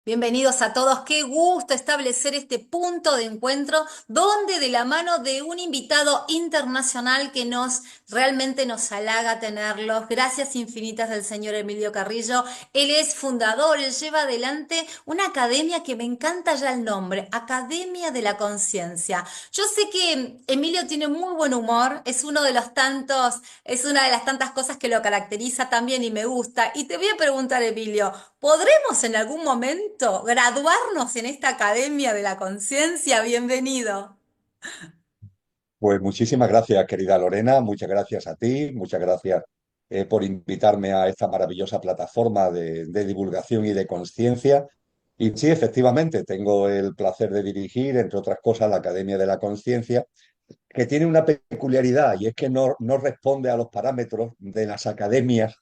Bienvenidos a todos. Qué gusto establecer este punto de encuentro donde de la mano de un invitado internacional que realmente nos halaga tenerlos. Gracias infinitas del señor Emilio Carrillo. Él es fundador, él lleva adelante una academia que me encanta ya el nombre, Academia de la Conciencia. Yo sé que Emilio tiene muy buen humor, es una de las tantas cosas que lo caracteriza también y me gusta. Y te voy a preguntar, Emilio, ¿podremos en algún momento graduarnos en esta Academia de la Conciencia? Bienvenido. Pues muchísimas gracias, querida Lorena, muchas gracias a ti, muchas gracias por invitarme a esta maravillosa plataforma de divulgación y de conciencia. Y sí, efectivamente, tengo el placer de dirigir, entre otras cosas, la Academia de la Conciencia, que tiene una peculiaridad y es que no responde a los parámetros de las academias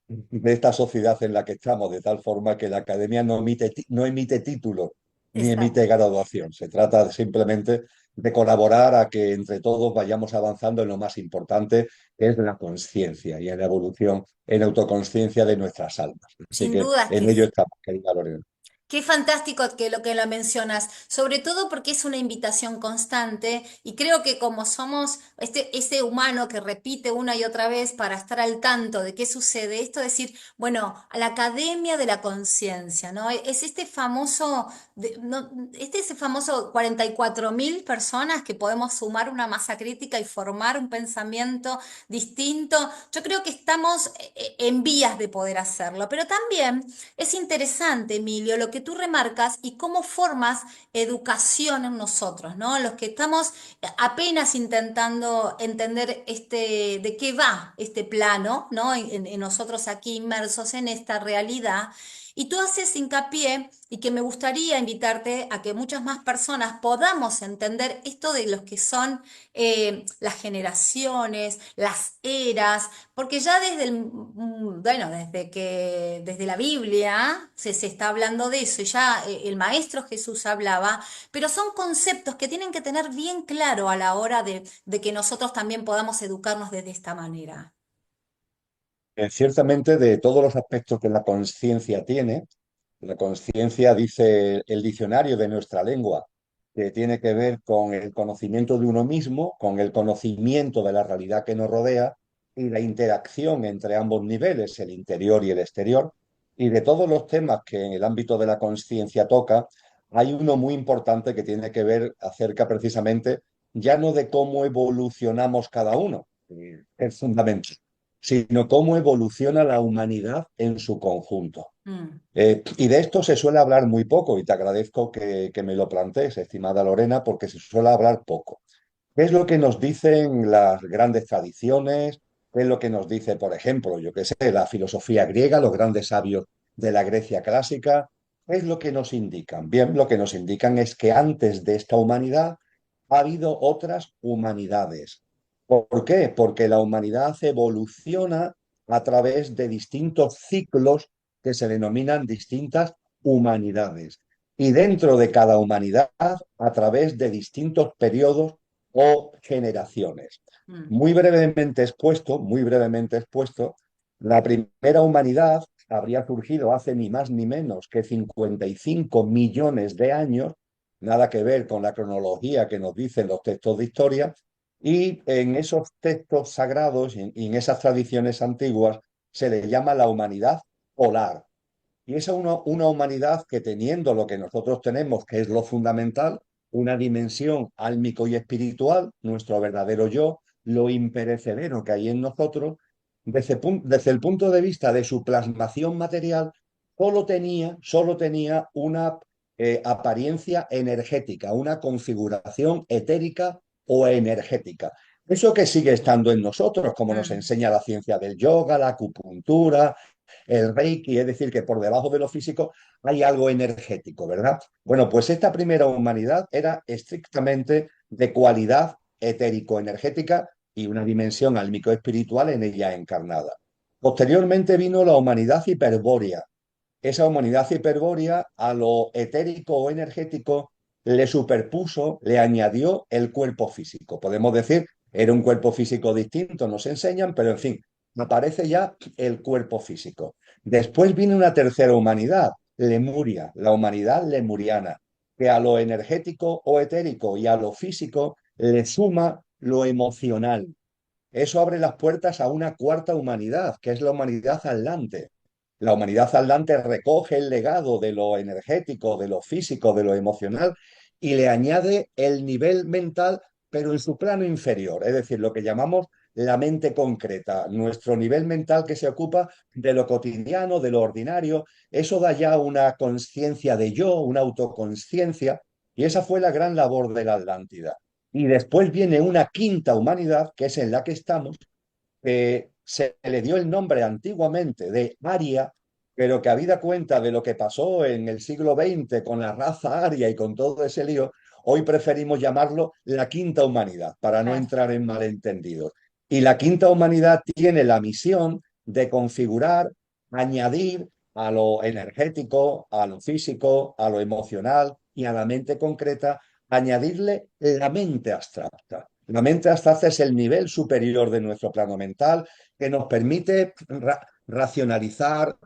de esta sociedad en la que estamos, de tal forma que la academia no emite títulos ni emite Exacto. graduación. Se trata simplemente de colaborar a que entre todos vayamos avanzando en lo más importante, que es la conciencia y en la evolución en autoconsciencia de nuestras almas. Así Sin que duda que en ello estamos, querida Lorena. qué fantástico que lo mencionas, sobre todo porque es una invitación constante y creo que como somos ese humano que repite una y otra vez para estar al tanto de qué sucede, esto es decir, bueno, a la Academia de la Conciencia, ¿no? Es este famoso, ese famoso 44.000 personas que podemos sumar una masa crítica y formar un pensamiento distinto. Yo creo que estamos en vías de poder hacerlo, pero también es interesante, Emilio, lo que tú remarcas y cómo formas educación en nosotros, ¿no? Los que estamos apenas intentando entender de qué va este plano, ¿no? En nosotros aquí inmersos en esta realidad. Y tú haces hincapié y que me gustaría invitarte a que muchas más personas podamos entender esto de los que son las generaciones, las eras, porque ya bueno, desde la Biblia se está hablando de eso y ya el Maestro Jesús hablaba, pero son conceptos que tienen que tener bien claro a la hora de que nosotros también podamos educarnos desde esta manera. Ciertamente, de todos los aspectos que la conciencia tiene, la conciencia, dice el diccionario de nuestra lengua, que tiene que ver con el conocimiento de uno mismo, con el conocimiento de la realidad que nos rodea y la interacción entre ambos niveles, el interior y el exterior. Y de todos los temas que en el ámbito de la conciencia toca, hay uno muy importante que tiene que ver acerca precisamente ya no de cómo evolucionamos cada uno, que es fundamental, sino cómo evoluciona la humanidad en su conjunto. Mm. Y de esto se suele hablar muy poco y te agradezco que me lo plantees, estimada Lorena, porque se suele hablar poco. ¿Qué es lo que nos dicen las grandes tradiciones? ¿Qué es lo que nos dice, por ejemplo, yo qué sé, la filosofía griega, los grandes sabios de la Grecia clásica? ¿Qué es lo que nos indican? Bien, lo que nos indican es que antes de esta humanidad ha habido otras humanidades. ¿Por qué? Porque la humanidad evoluciona a través de distintos ciclos que se denominan distintas humanidades. Y dentro de cada humanidad, a través de distintos periodos o generaciones. Mm. Muy brevemente expuesto, la primera humanidad habría surgido hace ni más ni menos que 55 millones de años, nada que ver con la cronología que nos dicen los textos de historia, y en esos textos sagrados y en esas tradiciones antiguas se le llama la humanidad polar. Y es una humanidad que teniendo lo que nosotros tenemos, que es lo fundamental, una dimensión álmico y espiritual, nuestro verdadero yo, lo imperecedero que hay en nosotros, desde el punto de vista de su plasmación material, solo tenía una apariencia energética, una configuración etérica o energética. Eso que sigue estando en nosotros, como nos Mm. enseña la ciencia del yoga, la acupuntura, el Reiki, es decir, que por debajo de lo físico hay algo energético, ¿verdad? Bueno, pues esta primera humanidad era estrictamente de cualidad etérico-energética y una dimensión álmico-espiritual en ella encarnada. Posteriormente vino la humanidad hiperbórea. Esa humanidad hiperbórea a lo etérico o energético le superpuso, le añadió el cuerpo físico. Podemos decir, era un cuerpo físico distinto, nos enseñan, pero en fin, aparece ya el cuerpo físico. Después viene una tercera humanidad, Lemuria, la humanidad lemuriana, que a lo energético o etérico y a lo físico le suma lo emocional. Eso abre las puertas a una cuarta humanidad, que es la humanidad atlante. La humanidad atlante recoge el legado de lo energético, de lo físico, de lo emocional y le añade el nivel mental, pero en su plano inferior, es decir, lo que llamamos la mente concreta, nuestro nivel mental que se ocupa de lo cotidiano, de lo ordinario. Eso da ya una conciencia de yo, una autoconciencia, y esa fue la gran labor de la Atlántida. Y después viene una quinta humanidad, que es en la que estamos, que se le dio el nombre antiguamente de Aria, pero que habida cuenta de lo que pasó en el siglo XX con la raza aria y con todo ese lío, hoy preferimos llamarlo la quinta humanidad, para no Claro. entrar en malentendidos. Y la quinta humanidad tiene la misión de configurar, añadir a lo energético, a lo físico, a lo emocional y a la mente concreta, añadirle la mente abstracta. La mente abstracta es el nivel superior de nuestro plano mental que nos permite racionalizar,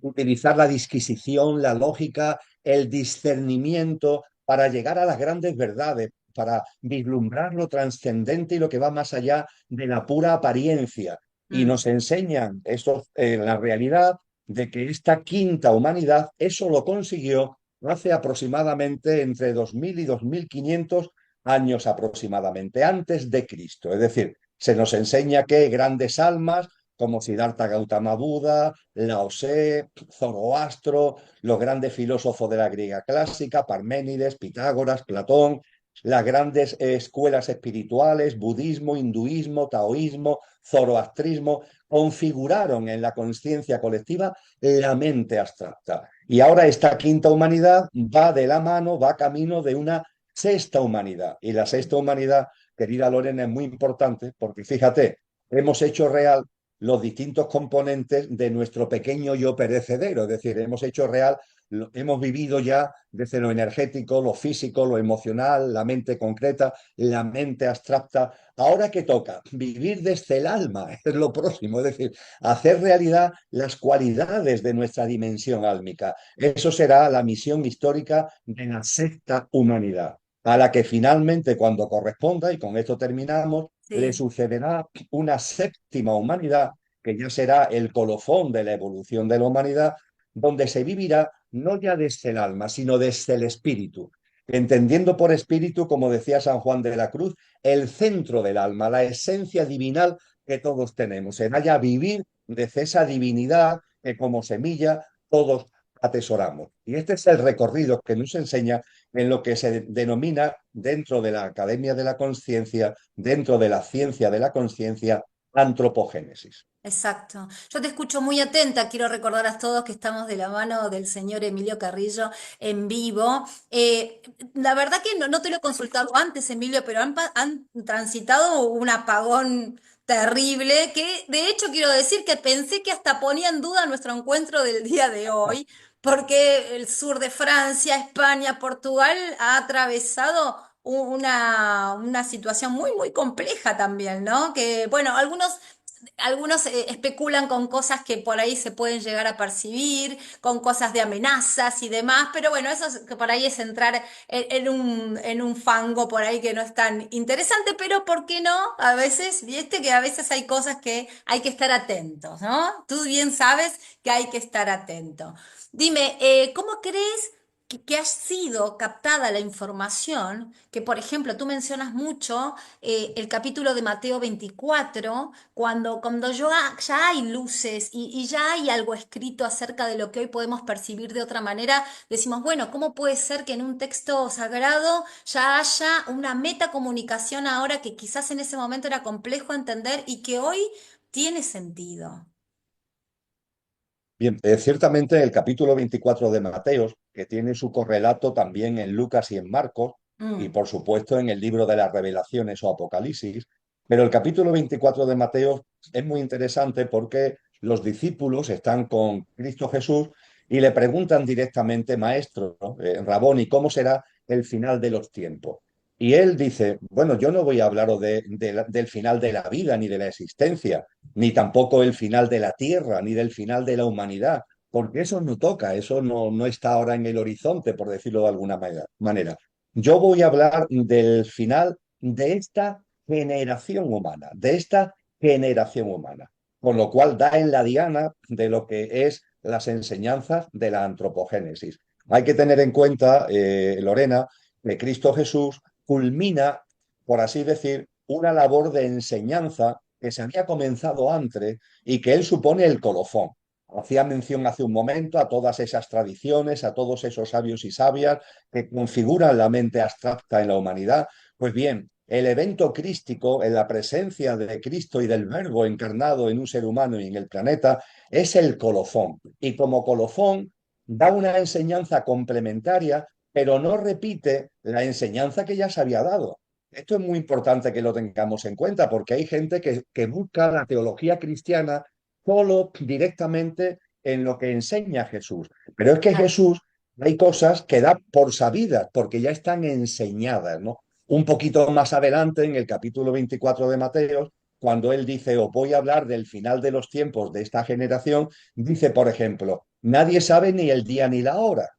utilizar la disquisición, la lógica, el discernimiento para llegar a las grandes verdades, para vislumbrar lo trascendente y lo que va más allá de la pura apariencia. Y Mm. nos enseñan eso, la realidad de que esta quinta humanidad eso lo consiguió hace aproximadamente entre 2000 y 2500 años aproximadamente, antes de Cristo. Es decir, se nos enseña que grandes almas como Siddhartha Gautama Buda, Lao Tse, Zoroastro, los grandes filósofos de la griega clásica, Parménides, Pitágoras, Platón, las grandes escuelas espirituales, budismo, hinduismo, taoísmo, zoroastrismo, configuraron en la conciencia colectiva la mente abstracta. Y ahora esta quinta humanidad va de la mano, va camino de una sexta humanidad. Y la sexta humanidad, querida Lorena, es muy importante porque fíjate, hemos hecho real los distintos componentes de nuestro pequeño yo perecedero, es decir, hemos hecho real, hemos vivido ya desde lo energético, lo físico, lo emocional, la mente concreta, la mente abstracta. Ahora que toca vivir desde el alma, es lo próximo, es decir, hacer realidad las cualidades de nuestra dimensión álmica. Eso será la misión histórica de la sexta humanidad, a la que finalmente, cuando corresponda, y con esto terminamos, le Sí. sucederá una séptima humanidad, que ya será el colofón de la evolución de la humanidad, donde se vivirá no ya desde el alma, sino desde el espíritu, entendiendo por espíritu, como decía San Juan de la Cruz, el centro del alma, la esencia divinal que todos tenemos. Será ya vivir desde esa divinidad que como semilla todos atesoramos. Y este es el recorrido que nos enseña en lo que se denomina dentro de la Academia de la Conciencia, dentro de la ciencia de la conciencia, antropogénesis. Exacto. Yo te escucho muy atenta. Quiero recordar a todos que estamos de la mano del señor Emilio Carrillo en vivo. La verdad que no te lo he consultado antes, Emilio, pero han transitado un apagón terrible que de hecho quiero decir que pensé que hasta ponía en duda nuestro encuentro del día de hoy, porque el sur de Francia, España, Portugal ha atravesado una situación muy compleja también, ¿no? Que, bueno, algunos especulan con cosas que por ahí se pueden llegar a percibir, con cosas de amenazas y demás, pero bueno, que por ahí es entrar en un fango por ahí que no es tan interesante, pero ¿por qué no? A veces, viste que a veces hay cosas que hay que estar atentos, ¿no? Tú bien sabes que hay que estar atento. Dime, ¿cómo crees que ha sido captada la información? Que, por ejemplo, tú mencionas mucho el capítulo de Mateo 24 cuando ya hay luces y ya hay algo escrito acerca de lo que hoy podemos percibir de otra manera, decimos, bueno, ¿cómo puede ser que en un texto sagrado ya haya una metacomunicación ahora que quizás en ese momento era complejo entender y que hoy tiene sentido? Bien, ciertamente el capítulo 24 de Mateos, que tiene su correlato también en Lucas y en Marcos, y Mm, por supuesto en el libro de las Revelaciones o Apocalipsis, pero el capítulo 24 de Mateos es muy interesante porque los discípulos están con Cristo Jesús y le preguntan directamente, Maestro, ¿no? Raboni, ¿cómo será el final de los tiempos? Y él dice, bueno, yo no voy a hablaros del final de la vida ni de la existencia, ni tampoco el final de la tierra, ni del final de la humanidad. porque eso no toca, eso no está ahora en el horizonte, por decirlo de alguna manera. Yo voy a hablar del final de esta generación humana, de esta generación humana, con lo cual da en la diana de lo que es las enseñanzas de la antropogénesis. Hay que tener en cuenta, Lorena, que Cristo Jesús culmina, por así decir, una labor de enseñanza que se había comenzado antes y que él supone el colofón. Hacía mención hace un momento a todas esas tradiciones, a todos esos sabios y sabias que configuran la mente abstracta en la humanidad. Pues bien, el evento crístico, en la presencia de Cristo y del Verbo encarnado en un ser humano y en el planeta, es el colofón. Y como colofón da una enseñanza complementaria, pero no repite la enseñanza que ya se había dado. Esto es muy importante que lo tengamos en cuenta porque hay gente que busca la teología cristiana solo directamente en lo que enseña Jesús. Pero es que Claro. Jesús hay cosas que da por sabidas porque ya están enseñadas, ¿no? Un poquito más adelante, en el capítulo 24 de Mateo, cuando él dice, os voy a hablar del final de los tiempos de esta generación, dice, por ejemplo, nadie sabe ni el día ni la hora.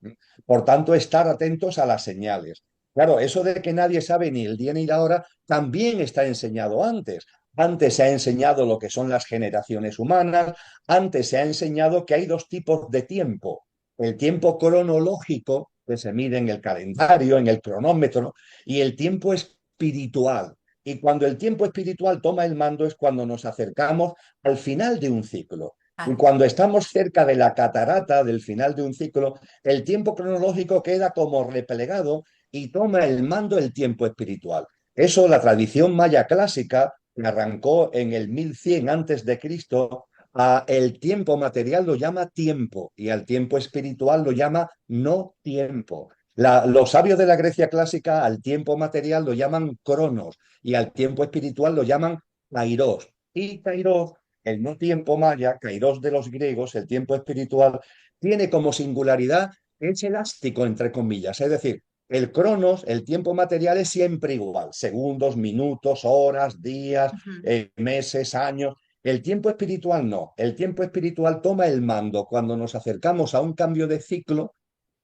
Por tanto, estar atentos a las señales. Claro, eso de que nadie sabe ni el día ni la hora también está enseñado antes. Antes se ha enseñado lo que son las generaciones humanas, antes se ha enseñado que hay dos tipos de tiempo. El tiempo cronológico, que se mide en el calendario, en el cronómetro, y el tiempo espiritual. Y cuando el tiempo espiritual toma el mando es cuando nos acercamos al final de un ciclo. Y Claro. cuando estamos cerca de la catarata del final de un ciclo, el tiempo cronológico queda como replegado y toma el mando el tiempo espiritual. Eso la tradición maya clásica, que arrancó en el 1100 antes de Cristo, a el tiempo material lo llama tiempo y al tiempo espiritual lo llama no tiempo. Los sabios de la Grecia clásica al tiempo material lo llaman cronos y al tiempo espiritual lo llaman kairos. Y kairos, el no tiempo maya, kairos de los griegos, el tiempo espiritual, tiene como singularidad, es elástico, entre comillas, es decir, el cronos, el tiempo material es siempre igual, segundos, minutos, horas, días, Ujú. meses, años. El tiempo espiritual no. El tiempo espiritual toma el mando cuando nos acercamos a un cambio de ciclo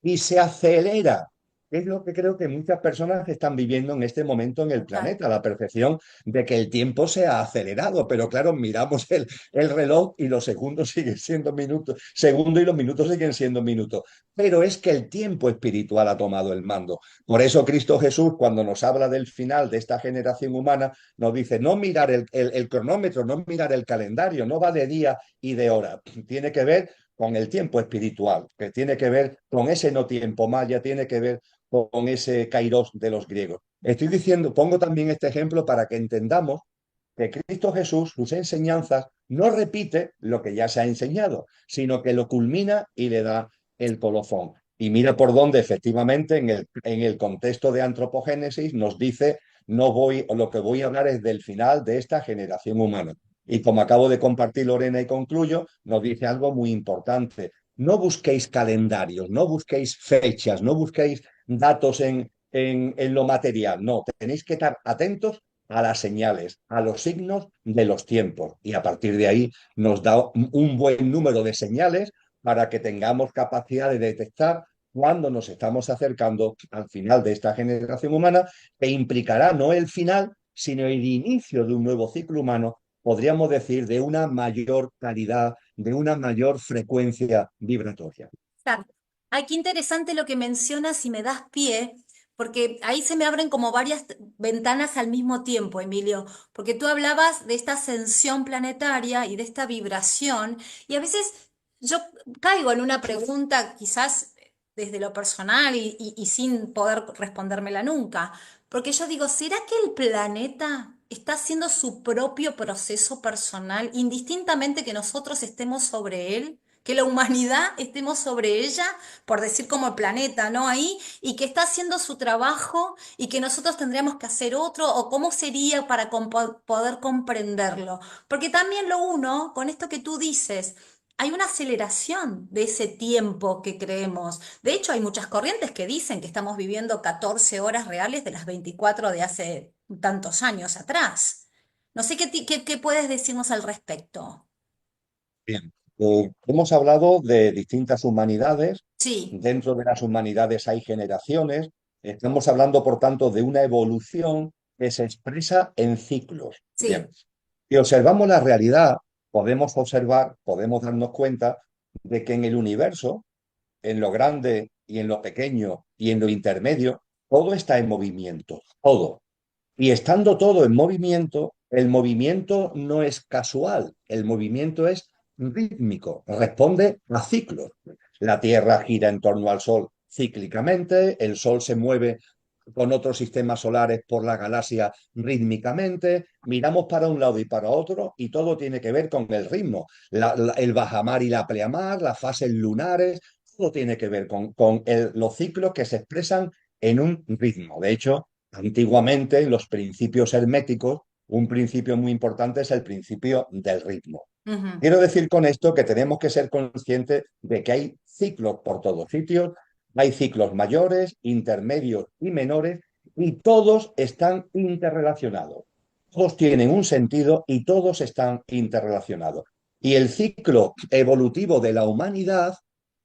y se acelera. Es lo que creo que muchas personas están viviendo en este momento en el Total. planeta, la percepción de que el tiempo se ha acelerado. Pero claro, miramos el reloj y los segundos siguen siendo minutos, segundos y los minutos siguen siendo minutos. Pero es que el tiempo espiritual ha tomado el mando. Por eso Cristo Jesús, cuando nos habla del final de esta generación humana, nos dice, no mirar el cronómetro, no mirar el calendario, no va de día y de hora. Tiene que ver con el tiempo espiritual, que tiene que ver con ese no tiempo maya, tiene que ver con ese kairos de los griegos. Estoy diciendo, pongo también este ejemplo para que entendamos que Cristo Jesús, sus enseñanzas, no repite lo que ya se ha enseñado, sino que lo culmina y le da el colofón. Y mira por dónde efectivamente en el contexto de antropogénesis nos dice, no voy, lo que voy a hablar es del final de esta generación humana. Y como acabo de compartir Lorena y concluyo, nos dice algo muy importante. No busquéis calendarios, no busquéis fechas, no busquéis datos en lo material. No, tenéis que estar atentos a las señales, a los signos de los tiempos. Y a partir de ahí nos da un buen número de señales para que tengamos capacidad de detectar cuando nos estamos acercando al final de esta generación humana, que implicará no el final, sino el inicio de un nuevo ciclo humano, podríamos decir, de una mayor calidad, de una mayor frecuencia vibratoria. Exacto. Ay, qué interesante lo que mencionas y me das pie, porque ahí se me abren como varias ventanas al mismo tiempo, Emilio, porque tú hablabas de esta ascensión planetaria y de esta vibración, y a veces yo caigo en una pregunta quizás desde lo personal y sin poder respondérmela nunca, porque yo digo, ¿será que el planeta está haciendo su propio proceso personal, indistintamente que nosotros estemos sobre él? Que la humanidad estemos sobre ella, por decir como el planeta, ¿no? Ahí, y que está haciendo su trabajo y que nosotros tendríamos que hacer otro, o cómo sería para poder comprenderlo. Porque también lo uno, con esto que tú dices, hay una aceleración de ese tiempo que creemos. De hecho, hay muchas corrientes que dicen que estamos viviendo 14 horas reales de las 24 de hace tantos años atrás. No sé qué puedes decirnos al respecto. Bien. Hemos hablado de distintas humanidades. Sí, Dentro de las humanidades hay generaciones. Estamos hablando, por tanto, de una evolución que se expresa en ciclos. Bien, sí, si observamos la realidad, podemos observar, podemos darnos cuenta de que en el universo, en lo grande y en lo pequeño y en lo intermedio, todo está en movimiento, todo. Y estando todo en movimiento, el movimiento no es casual, el movimiento es rítmico, responde a ciclos. La Tierra gira en torno al Sol cíclicamente, el Sol se mueve con otros sistemas solares por la galaxia rítmicamente, miramos para un lado y para otro y todo tiene que ver con el ritmo. El bajamar y la pleamar, las fases lunares, todo tiene que ver con los ciclos que se expresan en un ritmo. De hecho, antiguamente, en los principios herméticos, un principio muy importante es el principio del ritmo. ujú, Quiero decir con esto que tenemos que ser conscientes de que hay ciclos por todos sitios, hay ciclos mayores, intermedios y menores, y todos están interrelacionados. Todos tienen un sentido y todos están interrelacionados. Y el ciclo evolutivo de la humanidad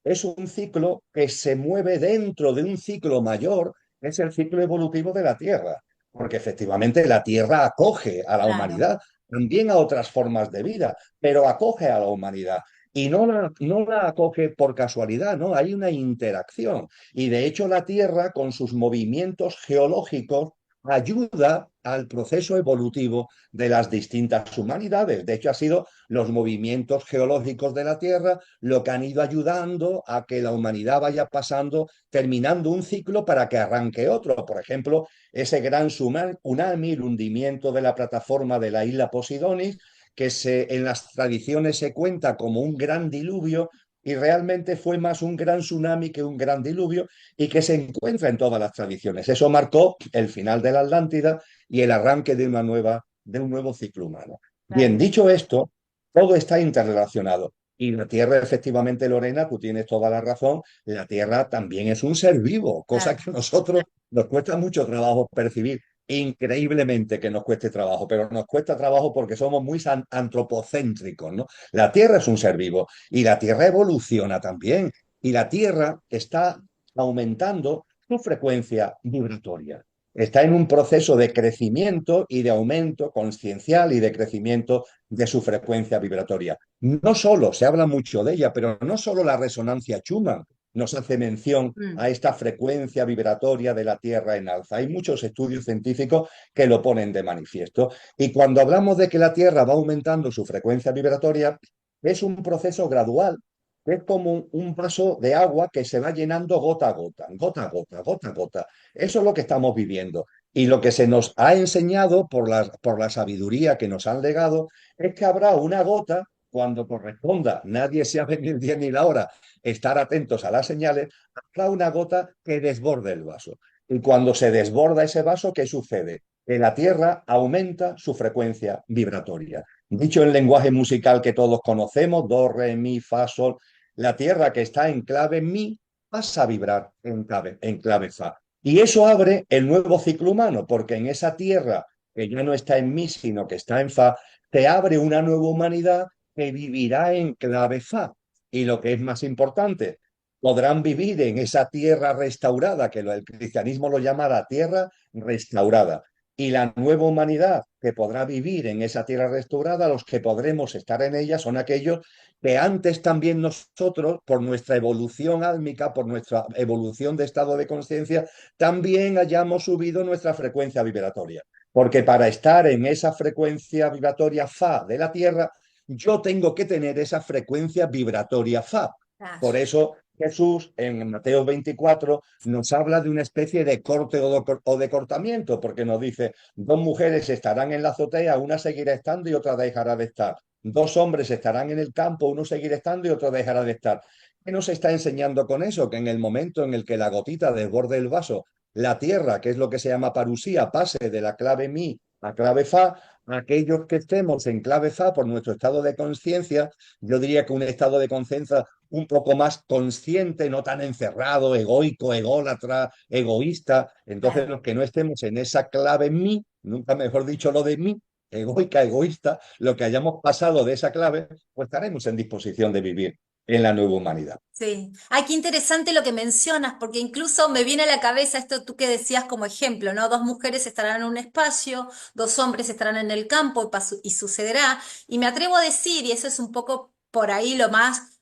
es un ciclo que se mueve dentro de un ciclo mayor, que es el ciclo evolutivo de la Tierra, porque efectivamente la Tierra acoge a la claro. humanidad, también a otras formas de vida, pero acoge a la humanidad. Y no la acoge por casualidad, ¿no? Hay una interacción. Y de hecho la Tierra, con sus movimientos geológicos, ayuda al proceso evolutivo de las distintas humanidades. De hecho, ha sido los movimientos geológicos de la Tierra lo que han ido ayudando a que la humanidad vaya pasando, terminando un ciclo para que arranque otro. Por ejemplo, ese gran tsunami, el hundimiento de la plataforma de la isla Posidonis, en las tradiciones se cuenta como un gran diluvio y realmente fue más un gran tsunami que un gran diluvio y que se encuentra en todas las tradiciones. Eso marcó el final de la Atlántida y el arranque de un nuevo ciclo humano. Bien, Claro, dicho esto, todo está interrelacionado. Y la Tierra, efectivamente, Lorena, tú tienes toda la razón, la Tierra también es un ser vivo, cosa claro, que a nosotros nos cuesta mucho trabajo percibir. Increíblemente que nos cueste trabajo, pero nos cuesta trabajo porque somos muy antropocéntricos, ¿no? La Tierra es un ser vivo y la Tierra evoluciona también y la Tierra está aumentando su frecuencia vibratoria. Está en un proceso de crecimiento y de aumento consciencial y de crecimiento de su frecuencia vibratoria. No solo, se habla mucho de ella, pero no solo la resonancia Schumann nos hace mención mm, a esta frecuencia vibratoria de la Tierra en alza. Hay muchos estudios científicos que lo ponen de manifiesto. Y cuando hablamos de que la Tierra va aumentando su frecuencia vibratoria, es un proceso gradual. Es como un vaso de agua que se va llenando gota a gota, gota a gota, gota a gota. Eso es lo que estamos viviendo. Y lo que se nos ha enseñado por la sabiduría que nos han legado es que habrá una gota cuando corresponda. Nadie sabe ni el día ni la hora. Estar atentos a las señales. Habrá una gota que desborde el vaso. Y cuando se desborda ese vaso, ¿qué sucede? Que la Tierra aumenta su frecuencia vibratoria. Dicho en lenguaje musical que todos conocemos, do, re, mi, fa, sol, la Tierra que está en clave mi pasa a vibrar en clave fa. Y eso abre el nuevo ciclo humano, porque en esa Tierra que ya no está en mi, sino que está en fa, te abre una nueva humanidad que vivirá en clave fa. Y lo que es más importante, podrán vivir en esa tierra restaurada, que el cristianismo lo llama la tierra restaurada. Y la nueva humanidad que podrá vivir en esa tierra restaurada, los que podremos estar en ella, son aquellos que antes también nosotros, por nuestra evolución álmica, por nuestra evolución de estado de conciencia, también hayamos subido nuestra frecuencia vibratoria. Porque para estar en esa frecuencia vibratoria Fa de la Tierra, yo tengo que tener esa frecuencia vibratoria Fa. Por claro. eso Jesús en Mateo 24 nos habla de una especie de corte o de cortamiento, porque nos dice, dos mujeres estarán en la azotea, una seguirá estando y otra dejará de estar. Dos hombres estarán en el campo, uno seguirá estando y otro dejará de estar. ¿Qué nos está enseñando con eso? Que en el momento en el que la gotita desborde el vaso, la tierra, que es lo que se llama parusía, pase de la clave mi a clave fa, aquellos que estemos en clave fa por nuestro estado de conciencia, yo diría que un estado de conciencia un poco más consciente, no tan encerrado, egoico, ególatra, egoísta. Entonces, Claro. los que no estemos en esa clave mi, nunca mejor dicho lo de mí, egoica, egoísta, lo que hayamos pasado de esa clave, pues estaremos en disposición de vivir en la nueva humanidad. Sí. Ay, qué interesante lo que mencionas, porque incluso me viene a la cabeza esto tú que decías como ejemplo, ¿no? Dos mujeres estarán en un espacio, dos hombres estarán en el campo y sucederá. Y me atrevo a decir, y eso es un poco por ahí lo más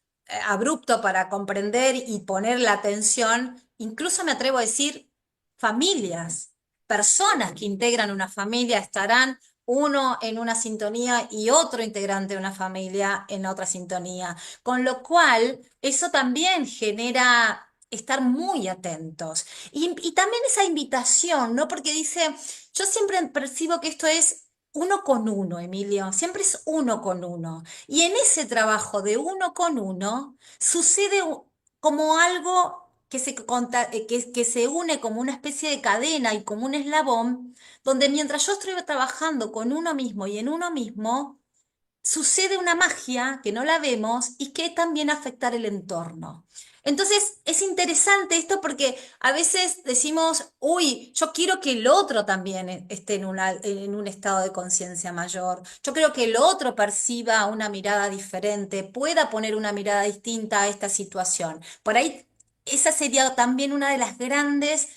abrupto para comprender y poner la atención, incluso me atrevo a decir familias, personas que integran una familia estarán uno en una sintonía y otro integrante de una familia en otra sintonía. Con lo cual, eso también genera estar muy atentos. Y también esa invitación, ¿no? Porque dice, yo siempre percibo que esto es uno con uno, Emilio, siempre es uno con uno. Y en ese trabajo de uno con uno sucede como algo que se une como una especie de cadena y como un eslabón, donde mientras yo estoy trabajando con uno mismo y en uno mismo, sucede una magia que no la vemos y que también afectar el entorno. Entonces, es interesante esto porque a veces decimos, uy, yo quiero que el otro también esté en un estado de conciencia mayor. Yo creo que el otro perciba una mirada diferente, pueda poner una mirada distinta a esta situación. Por ahí, esa sería también una de las grandes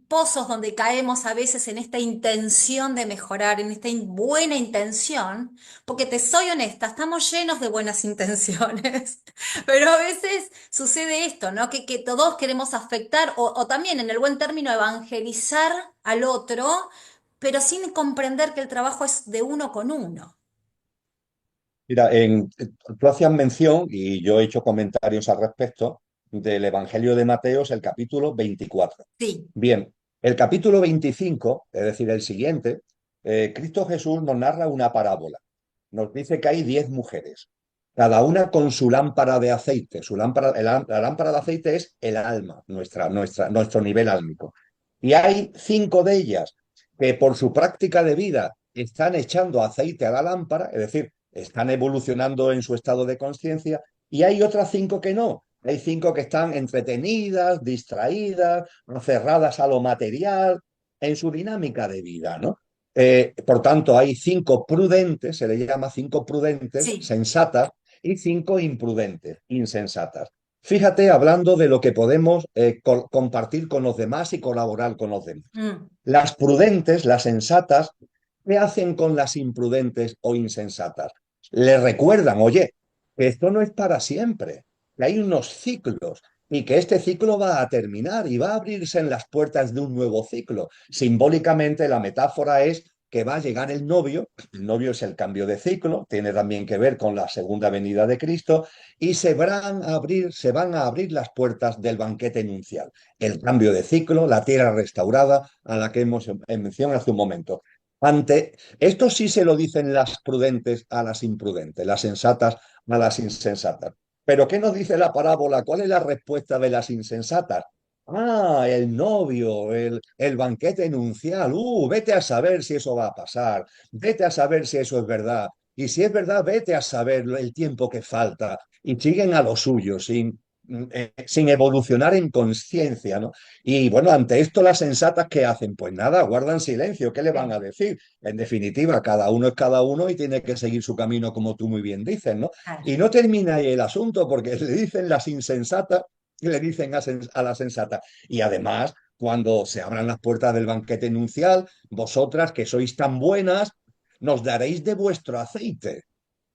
pozos donde caemos a veces en esta intención de mejorar, en esta buena intención, porque te soy honesta, estamos llenos de buenas intenciones, pero a veces sucede esto, ¿no? Que todos queremos afectar o también en el buen término evangelizar al otro, pero sin comprender que el trabajo es de uno con uno. Mira, tú hacías mención, y yo he hecho comentarios al respecto, del Evangelio de Mateos, el capítulo 24. Sí, Bien, el capítulo 25, es decir, el siguiente, Cristo Jesús nos narra una parábola. Nos dice que hay 10 mujeres, cada una con su lámpara de aceite. Su lámpara, la lámpara de aceite es el alma, nuestro nivel álmico. Y hay 5 de ellas que por su práctica de vida están echando aceite a la lámpara, es decir, están evolucionando en su estado de conciencia, y hay otras 5 que no. Hay 5 que están entretenidas, distraídas, cerradas a lo material, en su dinámica de vida, ¿no? Por tanto, hay 5 prudentes, se le llama 5 prudentes, sí. sensatas, y 5 imprudentes, insensatas. Fíjate, hablando de lo que podemos compartir con los demás y colaborar con los demás. Mm, Las prudentes, las sensatas, ¿qué hacen con las imprudentes o insensatas? Le recuerdan, oye, que esto no es para siempre, que hay unos ciclos y que este ciclo va a terminar y va a abrirse en las puertas de un nuevo ciclo. Simbólicamente, la metáfora es que va a llegar el novio es el cambio de ciclo, tiene también que ver con la segunda venida de Cristo, y se van a abrir las puertas del banquete nupcial, el cambio de ciclo, la tierra restaurada a la que hemos mencionado hace un momento. Ante esto sí se lo dicen las prudentes a las imprudentes, las sensatas a las insensatas. Pero ¿qué nos dice la parábola? ¿Cuál es la respuesta de las insensatas? Ah, el novio, el banquete nupcial. Vete a saber si eso va a pasar. Vete a saber si eso es verdad. Y si es verdad, vete a saber el tiempo que falta. Y siguen a lo suyo, sin evolucionar en conciencia, ¿no? Y bueno, ante esto las sensatas, ¿qué hacen? Pues nada, guardan silencio. ¿Qué le van sí, a decir? En definitiva, cada uno es cada uno y tiene que seguir su camino, como tú muy bien dices, ¿no? claro. Y no termina ahí el asunto, porque le dicen las insensatas y le dicen a la sensata. Y además, cuando se abran las puertas del banquete nupcial, vosotras que sois tan buenas, nos daréis de vuestro aceite.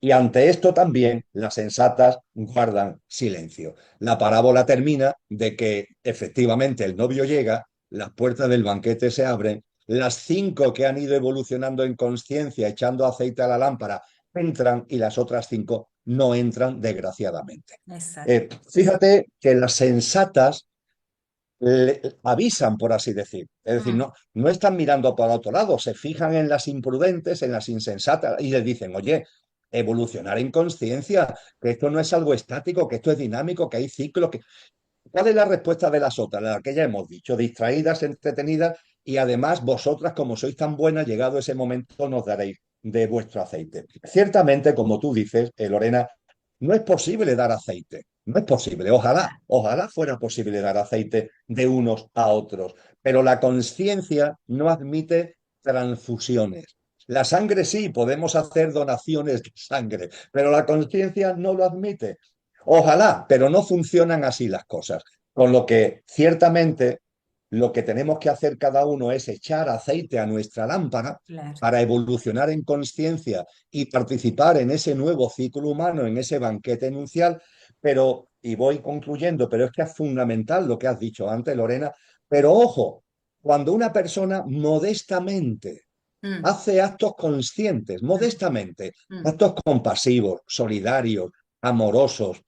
Y ante esto también las sensatas guardan silencio. La parábola termina de que efectivamente el novio llega, las puertas del banquete se abren, las 5 que han ido evolucionando en conciencia, echando aceite a la lámpara, entran y las otras 5 no entran, desgraciadamente. Exacto. Fíjate que las sensatas avisan, por así decir. Es decir, Mm, no están mirando para otro lado, se fijan en las imprudentes, en las insensatas y les dicen, oye, evolucionar en conciencia, que esto no es algo estático, que esto es dinámico, que hay ciclos. ¿Cuál es la respuesta de las otras? La que ya hemos dicho, distraídas, entretenidas y además vosotras, como sois tan buenas, llegado ese momento, nos daréis de vuestro aceite. Ciertamente, como tú dices, Lorena, no es posible dar aceite. No es posible. Ojalá, ojalá fuera posible dar aceite de unos a otros. Pero la conciencia no admite transfusiones. La sangre sí, podemos hacer donaciones de sangre, pero la conciencia no lo admite. Ojalá, pero no funcionan así las cosas. Con lo que ciertamente lo que tenemos que hacer cada uno es echar aceite a nuestra lámpara Claro. para evolucionar en conciencia y participar en ese nuevo ciclo humano, en ese banquete nupcial. Pero, y voy concluyendo, pero es que es fundamental lo que has dicho antes, Lorena, pero ojo, cuando una persona modestamente Mm, hace actos conscientes, mm, modestamente, mm. actos compasivos, solidarios, amorosos,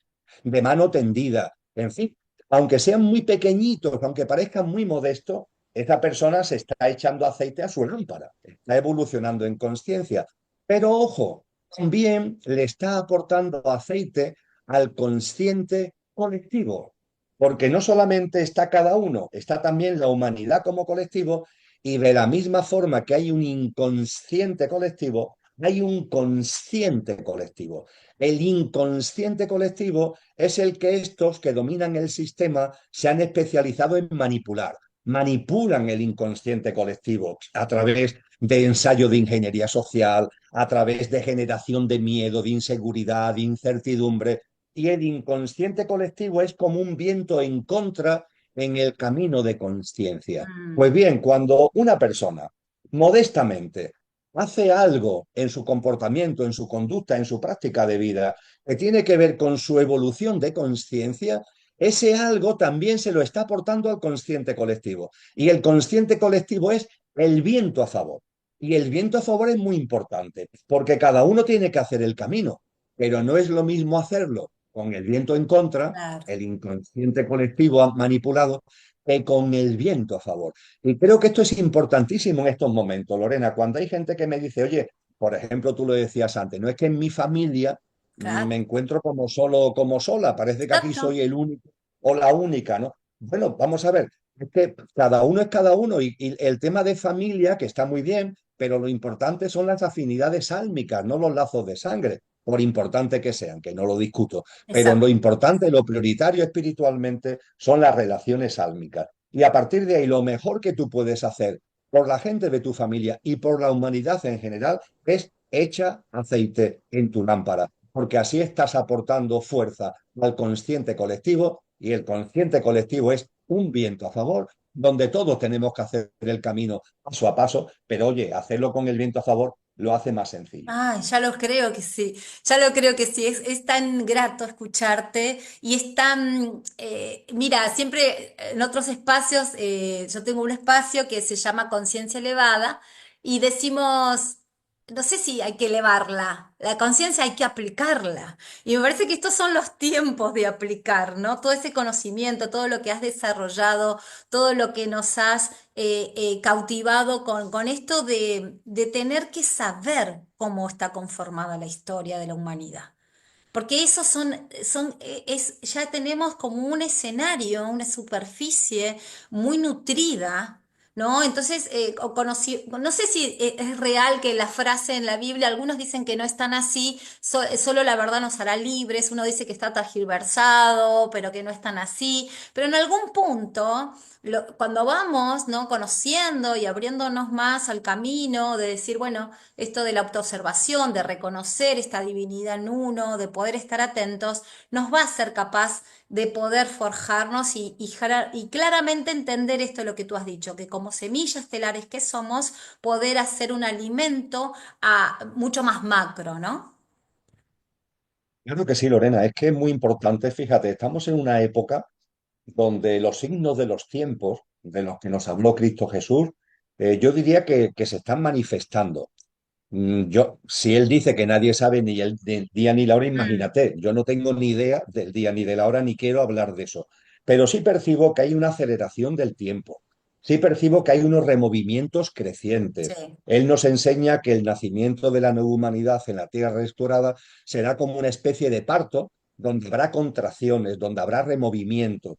de mano tendida, en fin, aunque sean muy pequeñitos, aunque parezcan muy modestos, esa persona se está echando aceite a su lámpara, está evolucionando en conciencia. Pero ojo, también le está aportando aceite al consciente colectivo, porque no solamente está cada uno, está también la humanidad como colectivo y de la misma forma que hay un inconsciente colectivo, hay un consciente colectivo. El inconsciente colectivo es el que estos que dominan el sistema se han especializado en manipular. Manipulan el inconsciente colectivo a través de ensayo de ingeniería social, a través de generación de miedo, de inseguridad, de incertidumbre. Y el inconsciente colectivo es como un viento en contra en el camino de conciencia. Pues Mm. bien, cuando una persona modestamente hace algo en su comportamiento, en su conducta, en su práctica de vida, que tiene que ver con su evolución de conciencia, ese algo también se lo está aportando al consciente colectivo. Y el consciente colectivo es el viento a favor. Y el viento a favor es muy importante, porque cada uno tiene que hacer el camino, pero no es lo mismo hacerlo con el viento en contra, Claro. el inconsciente colectivo manipulado, que con el viento a favor. Y creo que esto es importantísimo en estos momentos, Lorena, cuando hay gente que me dice, oye, por ejemplo, tú lo decías antes, no es que en mi familia me Claro. encuentro como solo o como sola, parece que aquí Exacto. soy el único o la única, ¿no? Bueno, vamos a ver, es que cada uno es cada uno y el tema de familia, que está muy bien, pero lo importante son las afinidades álmicas, no los lazos de sangre, por importante que sean, que no lo discuto, pero lo Exacto. importante, lo prioritario espiritualmente son las relaciones álmicas. Y a partir de ahí, lo mejor que tú puedes hacer por la gente de tu familia y por la humanidad en general es echa aceite en tu lámpara, porque así estás aportando fuerza al consciente colectivo y el consciente colectivo es un viento a favor donde todos tenemos que hacer el camino paso a paso, pero oye, hacerlo con el viento a favor lo hace más sencillo. Ay, ya lo creo que sí, ya lo creo que sí, es tan grato escucharte y es tan, mira, siempre en otros espacios, yo tengo un espacio que se llama Conciencia Elevada y decimos, no sé si hay que elevarla, la conciencia hay que aplicarla y me parece que estos son los tiempos de aplicar, ¿no? Todo ese conocimiento, todo lo que has desarrollado, todo lo que nos has cautivado con esto de tener que saber cómo está conformada la historia de la humanidad. Porque esos ya tenemos como un escenario, una superficie muy nutrida, ¿no? Entonces, no sé si es real que la frase en la Biblia, algunos dicen que no es tan así, solo la verdad nos hará libres, uno dice que está tergiversado, pero que no es tan así, pero en algún punto cuando vamos, ¿no? Conociendo y abriéndonos más al camino de decir, bueno, esto de la autoobservación, de reconocer esta divinidad en uno, de poder estar atentos, nos va a ser capaz de poder forjarnos y claramente entender esto de lo que tú has dicho, que como semillas estelares que somos, poder hacer un alimento mucho más macro, ¿no? Claro que sí, Lorena, es que es muy importante, fíjate, estamos en una época donde los signos de los tiempos, de los que nos habló Cristo Jesús, yo diría que se están manifestando. Si él dice que nadie sabe ni el día ni la hora, Mm, imagínate, yo no tengo ni idea del día ni de la hora, ni quiero hablar de eso. Pero sí percibo que hay una aceleración del tiempo. Sí percibo que hay unos removimientos crecientes. sí. Él nos enseña que el nacimiento de la nueva humanidad en la tierra restaurada será como una especie de parto donde habrá contracciones, donde habrá removimientos.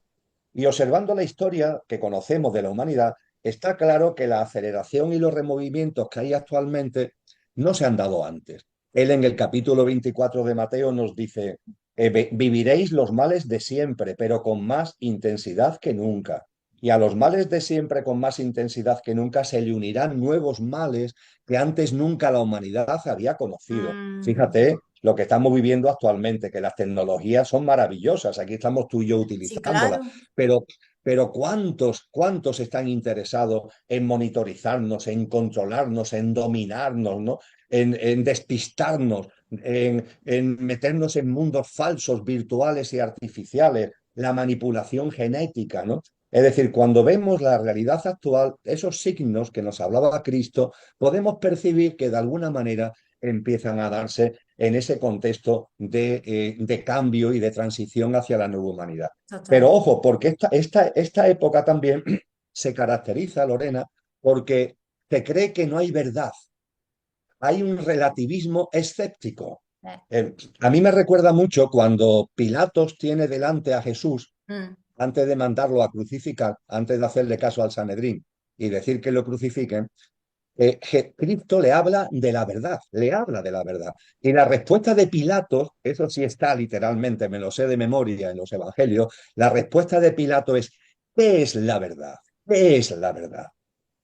Y observando la historia que conocemos de la humanidad, está claro que la aceleración y los removimientos que hay actualmente no se han dado antes. Él en el capítulo 24 de Mateo nos dice, viviréis los males de siempre, pero con más intensidad que nunca. y a los males de siempre con más intensidad que nunca se le unirán nuevos males que antes nunca la humanidad había conocido. Mm, Fíjate lo que estamos viviendo actualmente, que las tecnologías son maravillosas, aquí estamos tú y yo sí, utilizándolas, claro, pero, pero ¿cuántos están interesados en monitorizarnos, en controlarnos, en dominarnos, ¿no? En despistarnos, en meternos en mundos falsos, virtuales y artificiales, la manipulación genética, ¿no? Es decir, cuando vemos la realidad actual, esos signos que nos hablaba Cristo, podemos percibir que de alguna manera empiezan a darse en ese contexto de cambio y de transición hacia la nueva humanidad. Pero total. ojo, porque esta época también se caracteriza, Lorena, porque se cree que no hay verdad, hay un relativismo escéptico. Eh, A mí me recuerda mucho cuando Pilatos tiene delante a Jesús mm, antes de mandarlo a crucificar, antes de hacerle caso al Sanedrín y decir que lo crucifiquen, Cristo le habla de la verdad, le habla de la verdad. Y la respuesta de Pilato, eso sí está literalmente, me lo sé de memoria en los evangelios, la respuesta de Pilato es, ¿qué es la verdad? ¿Qué es la verdad?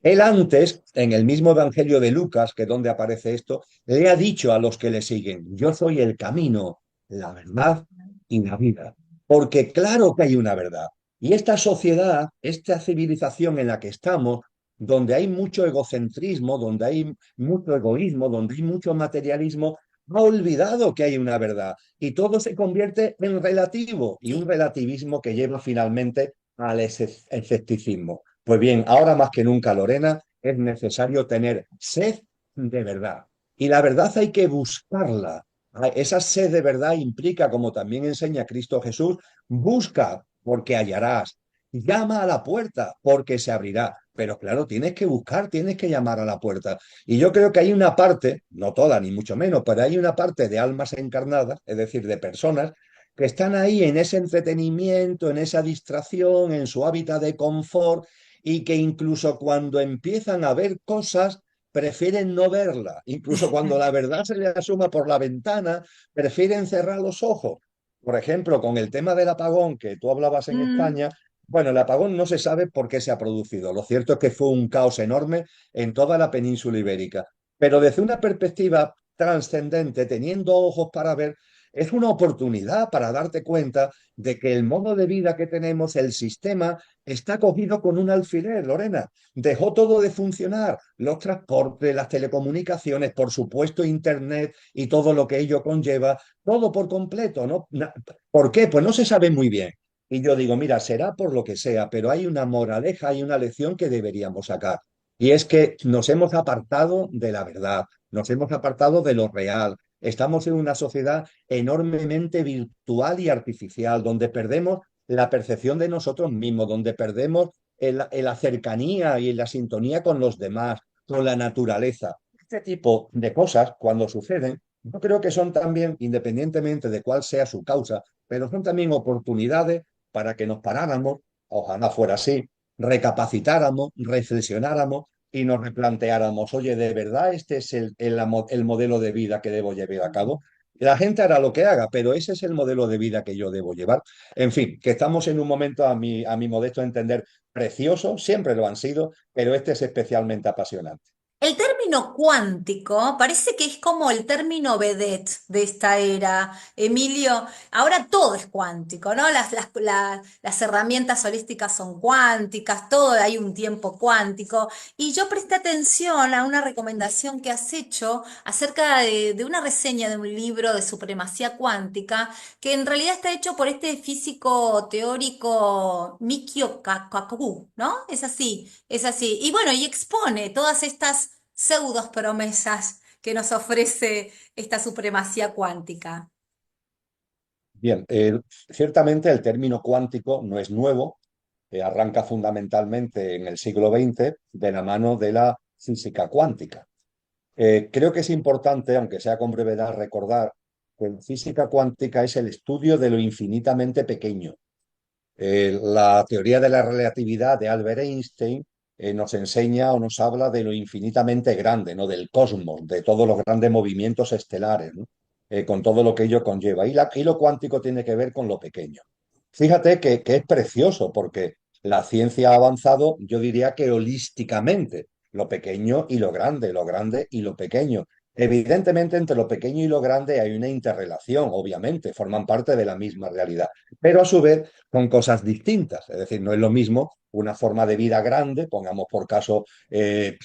Él antes, en el mismo Evangelio de Lucas, que es donde aparece esto, le ha dicho a los que le siguen, yo soy el camino, la verdad y la vida. Porque claro que hay una verdad. Y esta sociedad, esta civilización en la que estamos, donde hay mucho egocentrismo, donde hay mucho egoísmo, donde hay mucho materialismo, ha olvidado que hay una verdad. Y todo se convierte en relativo y un sí. relativismo que lleva finalmente al escepticismo. Pues bien, ahora más que nunca, Lorena, es necesario tener sed de verdad. Y la verdad hay que buscarla. Esa sed de verdad implica, como también enseña Cristo Jesús, busca porque hallarás. Llama a la puerta porque se abrirá. Pero claro, tienes que buscar, tienes que llamar a la puerta. Y yo creo que hay una parte, no toda ni mucho menos, pero hay una parte de almas encarnadas, es decir, de personas que están ahí en ese entretenimiento, en esa distracción, en su hábitat de confort y que incluso cuando empiezan a ver cosas, prefieren no verla. Incluso cuando la verdad se les asuma por la ventana, prefieren cerrar los ojos. Por ejemplo, con el tema del apagón que tú hablabas en Mm, España, bueno, el apagón no se sabe por qué se ha producido. Lo cierto es que fue un caos enorme en toda la península ibérica. Pero desde una perspectiva trascendente, teniendo ojos para ver, es una oportunidad para darte cuenta de que el modo de vida que tenemos, el sistema, está cogido con un alfiler, Lorena. Dejó todo de funcionar, los transportes, las telecomunicaciones, por supuesto, Internet y todo lo que ello conlleva, todo por completo, ¿no? ¿Por qué? Pues no se sabe muy bien. Y yo digo, mira, será por lo que sea, pero hay una moraleja, hay una lección que deberíamos sacar. Y es que nos hemos apartado de la verdad, nos hemos apartado de lo real. Estamos en una sociedad enormemente virtual y artificial, donde perdemos la percepción de nosotros mismos, donde perdemos la cercanía y la sintonía con los demás, con la naturaleza. Este tipo de cosas, cuando suceden, yo creo que son también, independientemente de cuál sea su causa, pero son también oportunidades para que nos paráramos, ojalá fuera así, recapacitáramos, reflexionáramos y nos replanteáramos, oye, ¿de verdad este es el modelo de vida que debo llevar a cabo? La gente hará lo que haga, pero ese es el modelo de vida que yo debo llevar. En fin, que estamos en un momento, a mi modesto entender, precioso, siempre lo han sido, pero este es especialmente apasionante. El término cuántico parece que es como el término vedette de esta era, Emilio. Ahora todo es cuántico, ¿no? Las herramientas holísticas son cuánticas, todo hay un tiempo cuántico. Y yo presté atención a una recomendación que has hecho acerca de una reseña de un libro de supremacía cuántica, que en realidad está hecho por este físico teórico Mikio Kaku, ¿no? Es así. Es así. Y bueno, y expone todas estas pseudos promesas que nos ofrece esta supremacía cuántica. Bien, ciertamente el término cuántico no es nuevo, arranca fundamentalmente en el siglo XX de la mano de la física cuántica. Creo que es importante, aunque sea con brevedad, recordar que la física cuántica es el estudio de lo infinitamente pequeño. La teoría de la relatividad de Albert Einstein nos enseña o nos habla de lo infinitamente grande, ¿no? Del cosmos, de todos los grandes movimientos estelares, ¿no? Con todo lo que ello conlleva. Y lo cuántico tiene que ver con lo pequeño. Fíjate que es precioso porque la ciencia ha avanzado, yo diría que holísticamente, lo pequeño y lo grande y lo pequeño. Evidentemente, entre lo pequeño y lo grande hay una interrelación, obviamente, forman parte de la misma realidad, pero a su vez son cosas distintas. Es decir, no es lo mismo una forma de vida grande, pongamos por caso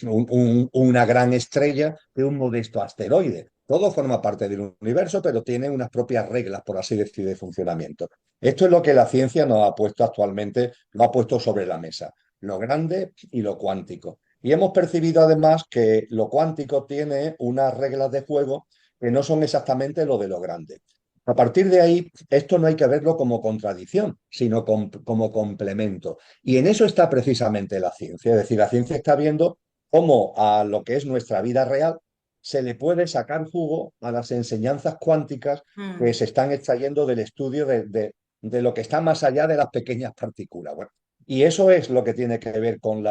una gran estrella, que un modesto asteroide. Todo forma parte del universo, pero tiene unas propias reglas, por así decir, de funcionamiento. Esto es lo que la ciencia nos ha puesto actualmente, lo ha puesto sobre la mesa, lo grande y lo cuántico. Y hemos percibido además que lo cuántico tiene unas reglas de juego que no son exactamente lo de lo grande. A partir de ahí, esto no hay que verlo como contradicción, sino como complemento. Y en eso está precisamente la ciencia. Es decir, la ciencia está viendo cómo a lo que es nuestra vida real se le puede sacar jugo a las enseñanzas cuánticas que Mm. se están extrayendo del estudio de lo que está más allá de las pequeñas partículas. Bueno, y eso es lo que tiene que ver con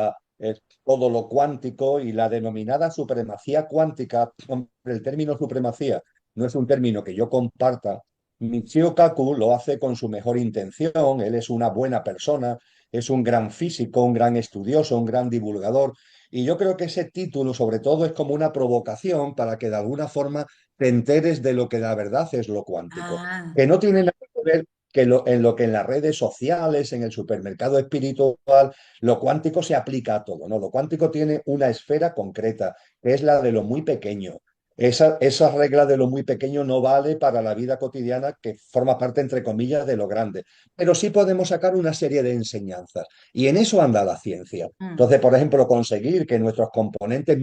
todo lo cuántico y la denominada supremacía cuántica. Hombre, el término supremacía no es un término que yo comparta. Michio Kaku lo hace con su mejor intención, él es una buena persona, es un gran físico, un gran estudioso, un gran divulgador, y yo creo que ese título sobre todo es como una provocación para que de alguna forma te enteres de lo que la verdad es lo cuántico, Ah, que no tiene nada que ver en lo que en las redes sociales, en el supermercado espiritual, lo cuántico se aplica a todo, ¿no? Lo cuántico tiene una esfera concreta, que es la de lo muy pequeño. Esa regla de lo muy pequeño no vale para la vida cotidiana, que forma parte, entre comillas, de lo grande. Pero sí podemos sacar una serie de enseñanzas. Y en eso anda la ciencia. mm. Entonces, por ejemplo, conseguir que nuestros componentes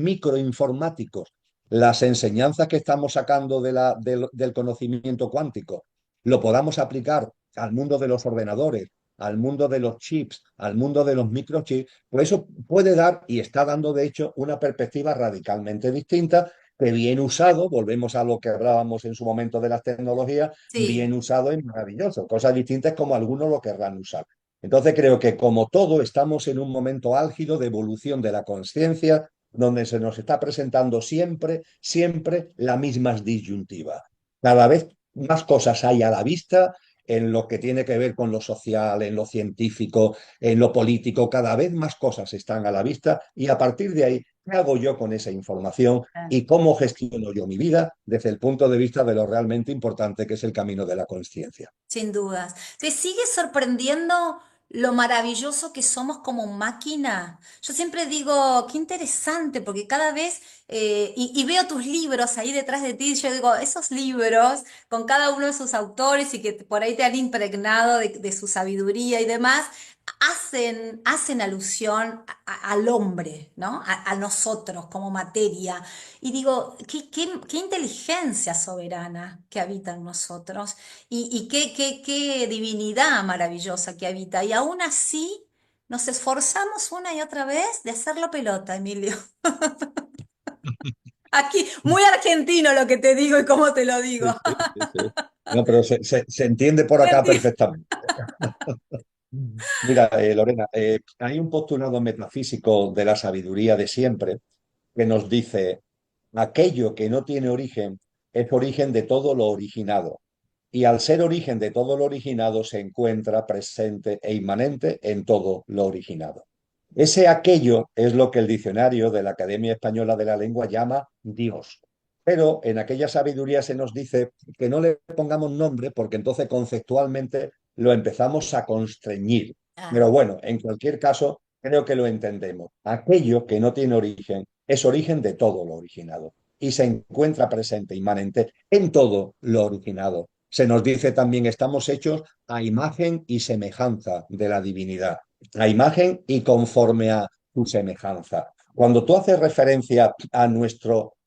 microinformáticos, las enseñanzas que estamos sacando del conocimiento cuántico, lo podamos aplicar al mundo de los ordenadores, al mundo de los chips, al mundo de los microchips, pues eso puede dar y está dando, de hecho, una perspectiva radicalmente distinta que bien usado, volvemos a lo que hablábamos en su momento de las tecnologías, bien Sí. usado es maravilloso. Cosas distintas como algunos lo querrán usar. Entonces creo que como todo estamos en un momento álgido de evolución de la conciencia, donde se nos está presentando siempre, siempre la misma disyuntiva. Cada vez más cosas hay a la vista en lo que tiene que ver con lo social, en lo científico, en lo político, cada vez más cosas están a la vista y a partir de ahí, ¿qué hago yo con esa información y cómo gestiono yo mi vida desde el punto de vista de lo realmente importante que es el camino de la conciencia? Sin dudas. ¿Te sigue sorprendiendo lo maravilloso que somos como máquina? Yo siempre digo, qué interesante, porque cada vez, y veo tus libros ahí detrás de ti, y yo digo, esos libros, con cada uno de sus autores y que por ahí te han impregnado de su sabiduría y demás, hacen alusión al hombre, ¿no? A nosotros como materia. Y digo, qué inteligencia soberana que habita en nosotros. Y qué divinidad maravillosa que habita. Y aún así nos esforzamos una y otra vez de hacerlo pelota, Emilio. Aquí, muy argentino lo que te digo y cómo te lo digo. Sí, sí, sí, sí. No, pero se entiende por ¿Me acá entiendes? perfectamente. Mira, Lorena, hay un postulado metafísico de la sabiduría de siempre que nos dice, aquello que no tiene origen es origen de todo lo originado. Y al ser origen de todo lo originado se encuentra presente e inmanente en todo lo originado. Ese aquello es lo que el diccionario de la Academia Española de la Lengua llama Dios. Pero en aquella sabiduría se nos dice que no le pongamos nombre porque entonces conceptualmente lo empezamos a constreñir. Ah, Pero bueno, en cualquier caso, creo que lo entendemos. Aquello que no tiene origen es origen de todo lo originado y se encuentra presente, inmanente en todo lo originado. Se nos dice también, estamos hechos a imagen y semejanza de la divinidad, a imagen y conforme a su semejanza. Cuando tú haces referencia a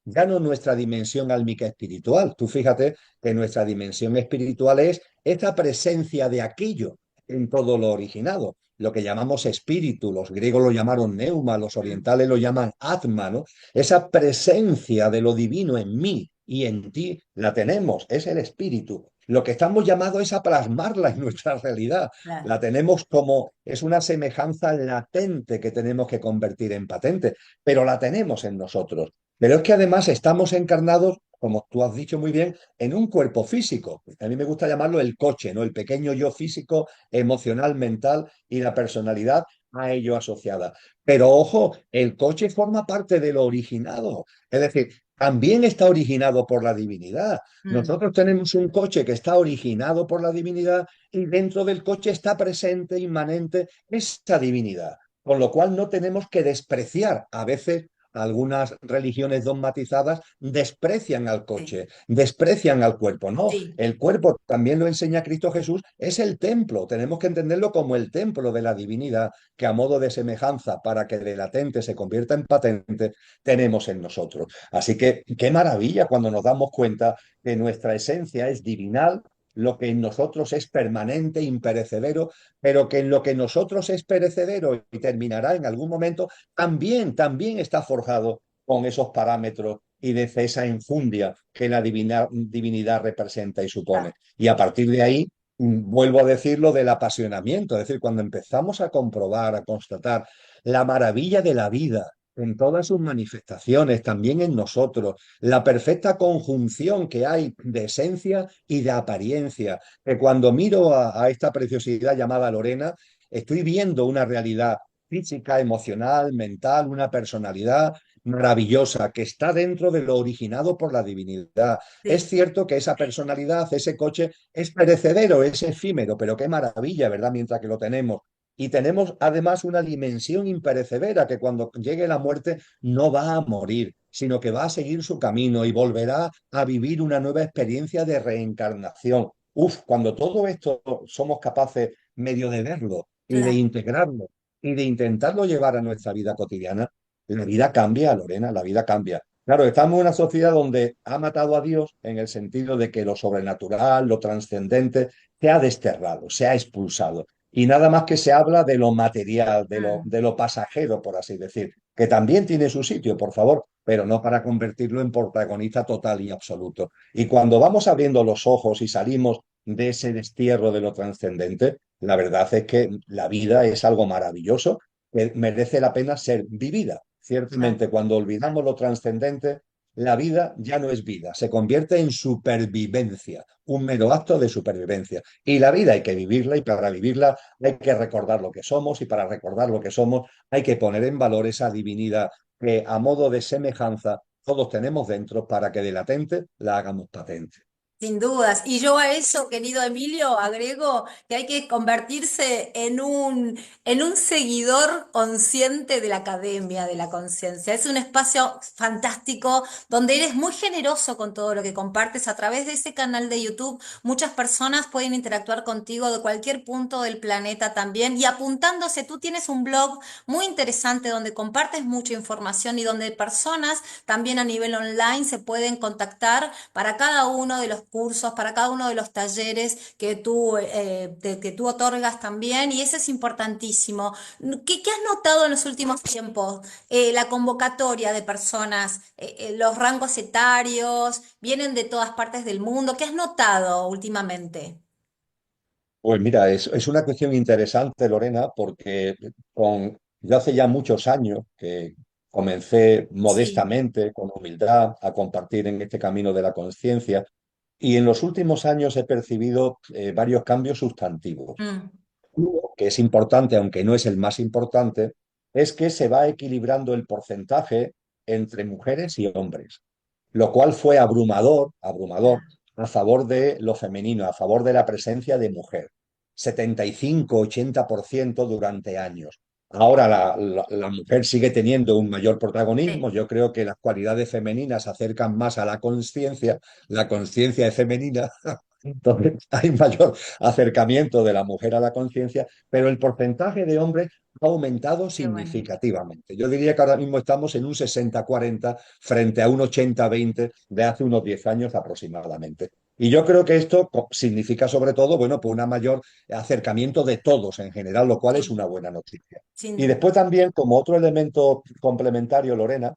ya no nuestra dimensión álmica espiritual, tú fíjate que nuestra dimensión espiritual es esa presencia de aquello en todo lo originado, lo que llamamos espíritu, los griegos lo llamaron neuma, los mm, orientales lo llaman atma, ¿no? Esa presencia de lo divino en mí y en ti la tenemos, es el espíritu. Lo que estamos llamados es a plasmarla en nuestra realidad. claro. La tenemos como, es una semejanza latente que tenemos que convertir en patente, pero la tenemos en nosotros. Pero es que además estamos encarnados como tú has dicho muy bien, en un cuerpo físico. A mí me gusta llamarlo el coche, ¿no? El pequeño yo físico, emocional, mental y la personalidad a ello asociada. Pero ojo, el coche forma parte de lo originado. Es decir, también está originado por la divinidad. Mm, Nosotros tenemos un coche que está originado por la divinidad y dentro del coche está presente, inmanente, esa divinidad. Con lo cual no tenemos que despreciar. A veces algunas religiones dogmatizadas desprecian al sí, coche, desprecian al cuerpo. No, sí. el cuerpo también lo enseña Cristo Jesús, es el templo. Tenemos que entenderlo como el templo de la divinidad, que a modo de semejanza, para que de latente se convierta en patente, tenemos en nosotros. Así que qué maravilla cuando nos damos cuenta que nuestra esencia es divinal, lo que en nosotros es permanente, imperecedero, pero que en lo que en nosotros es perecedero y terminará en algún momento, también está forjado con esos parámetros y de esa enjundia que la divinidad representa y supone. Y a partir de ahí, vuelvo a decirlo del apasionamiento, es decir, cuando empezamos a comprobar, a constatar la maravilla de la vida en todas sus manifestaciones, también en nosotros, la perfecta conjunción que hay de esencia y de apariencia, que cuando miro a esta preciosidad llamada Lorena, estoy viendo una realidad física, emocional, mental, una personalidad maravillosa que está dentro de lo originado por la divinidad. Es Sí. cierto que esa personalidad, ese coche, es perecedero, es efímero, pero qué maravilla, ¿verdad? Mientras que lo tenemos. Y tenemos además una dimensión imperecedera que cuando llegue la muerte no va a morir, sino que va a seguir su camino y volverá a vivir una nueva experiencia de reencarnación. Uf, cuando todo esto somos capaces medio de verlo y de Claro. integrarlo y de intentarlo llevar a nuestra vida cotidiana, la vida cambia, Lorena, la vida cambia. Claro, estamos en una sociedad donde ha matado a Dios en el sentido de que lo sobrenatural, lo trascendente, se ha desterrado, se ha expulsado. Y nada más que se habla de lo material, Mm, de lo pasajero, por así decir, que también tiene su sitio, por favor, pero no para convertirlo en protagonista total y absoluto. Y cuando vamos abriendo los ojos y salimos de ese destierro de lo trascendente, la verdad es que la vida es algo maravilloso que merece la pena ser vivida. claro. Ciertamente, cuando olvidamos lo trascendente, la vida ya no es vida, se convierte en supervivencia, un mero acto de supervivencia. Y la vida hay que vivirla y para vivirla hay que recordar lo que somos y para recordar lo que somos hay que poner en valor esa divinidad que a modo de semejanza todos tenemos dentro para que de latente la hagamos patente. Sin dudas. Y yo a eso, querido Emilio, agrego que hay que convertirse en un seguidor consciente de la Academia de la Conciencia. Es un espacio fantástico donde eres muy generoso con todo lo que compartes a través de ese canal de YouTube. Muchas personas pueden interactuar contigo de cualquier punto del planeta también y apuntándose. Tú tienes un blog muy interesante donde compartes mucha información y donde personas también a nivel online se pueden contactar para cada uno de los cursos, para cada uno de los talleres que tú otorgas también, y eso es importantísimo. ¿Qué has notado en los últimos tiempos? La convocatoria de personas, los rangos etarios, vienen de todas partes del mundo. ¿Qué has notado últimamente? Pues mira, es una cuestión interesante, Lorena, porque yo hace ya muchos años que comencé Sí. modestamente, con humildad, a compartir en este camino de la conciencia y en los últimos años he percibido varios cambios sustantivos. Mm, Uno, que es importante, aunque no es el más importante, es que se va equilibrando el porcentaje entre mujeres y hombres, lo cual fue abrumador, abrumador claro. a favor de lo femenino, a favor de la presencia de mujer. 75-80% durante años. Ahora la mujer sigue teniendo un mayor protagonismo. Sí, Yo creo que las cualidades femeninas se acercan más a la conciencia es femenina, entonces hay mayor acercamiento de la mujer a la conciencia, pero el porcentaje de hombres ha aumentado qué bueno. significativamente. Yo diría que ahora mismo estamos en un 60-40 frente a un 80-20 de hace unos 10 años aproximadamente. Y yo creo que esto significa sobre todo, bueno, pues un mayor acercamiento de todos en general, lo cual es Sí, una buena noticia. sin Y duda. después también, como otro elemento complementario, Lorena,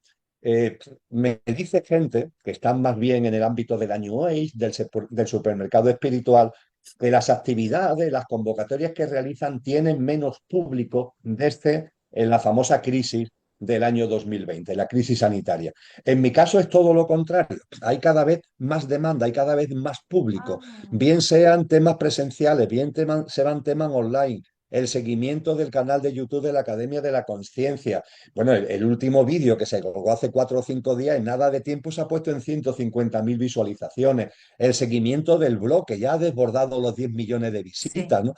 me dice gente que están más bien en el ámbito de la New Age, del supermercado espiritual, que las actividades, las convocatorias que realizan tienen menos público desde en la famosa crisis del año 2020, la crisis sanitaria. En mi caso es todo lo contrario. Hay cada vez más demanda, hay cada vez más público, Ah, bien sean temas presenciales, bien sean temas online. El seguimiento del canal de YouTube de la Academia de la Conciencia. Bueno, el último vídeo que se colgó hace 4 o 5 días, en nada de tiempo se ha puesto en 150.000 visualizaciones. El seguimiento del blog, que ya ha desbordado los 10 millones de sí. visitas, ¿no?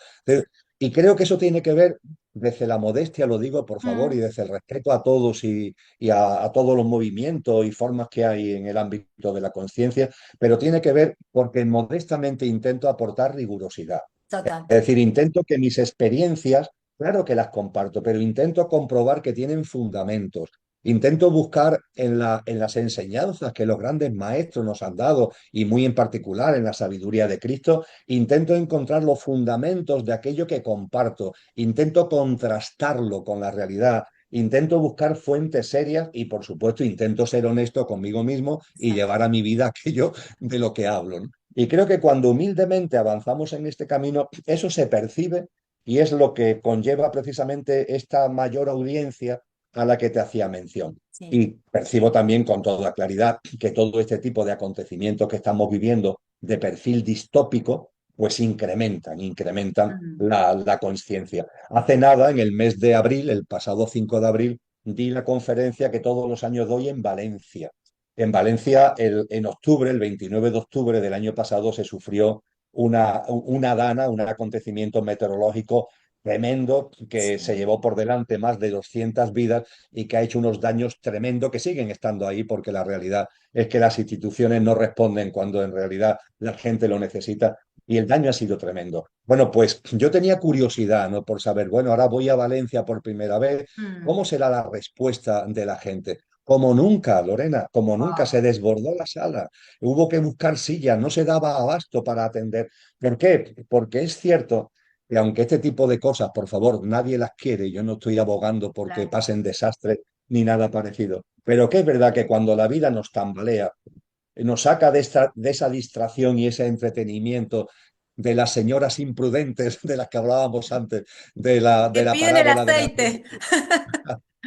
Y creo que eso tiene que ver, desde la modestia, lo digo por favor, y Mm, desde el respeto a todos y a todos los movimientos y formas que hay en el ámbito de la conciencia, pero tiene que ver porque modestamente intento aportar rigurosidad. total. Es decir, intento que mis experiencias, claro que las comparto, pero intento comprobar que tienen fundamentos. Intento buscar en las enseñanzas que los grandes maestros nos han dado, y muy en particular en la sabiduría de Cristo, intento encontrar los fundamentos de aquello que comparto, intento contrastarlo con la realidad, intento buscar fuentes serias y, por supuesto, intento ser honesto conmigo mismo y Exacto. llevar a mi vida aquello de lo que hablo, ¿no? Y creo que cuando humildemente avanzamos en este camino, eso se percibe y es lo que conlleva precisamente esta mayor audiencia a la que te hacía mención. Sí. Y percibo también con toda claridad que todo este tipo de acontecimientos que estamos viviendo de perfil distópico, pues incrementan Mm, la conciencia. Hace nada, en el mes de abril, el pasado 5 de abril, di la conferencia que todos los años doy en Valencia. En Valencia, en octubre, el 29 de octubre del año pasado, se sufrió una dana, un acontecimiento meteorológico tremendo que se sí. llevó por delante más de 200 vidas y que ha hecho unos daños tremendos que siguen estando ahí porque la realidad es que las instituciones no responden cuando en realidad la gente lo necesita y el daño ha sido tremendo. Bueno, pues yo tenía curiosidad, ¿no? Por saber, bueno, ahora voy a Valencia por primera vez, ¿cómo Mm, será la respuesta de la gente? Como nunca, Lorena, como nunca se wow, desbordó la sala. Hubo que buscar sillas, no se daba abasto para atender. ¿Por qué? Porque es cierto que aunque este tipo de cosas, por favor, nadie las quiere, yo no estoy abogando porque claro. pasen desastres ni nada parecido, pero que es verdad que cuando la vida nos tambalea, nos saca de esa distracción y ese entretenimiento de las señoras imprudentes de las que hablábamos antes, Que de la piden el parábola de la aceite.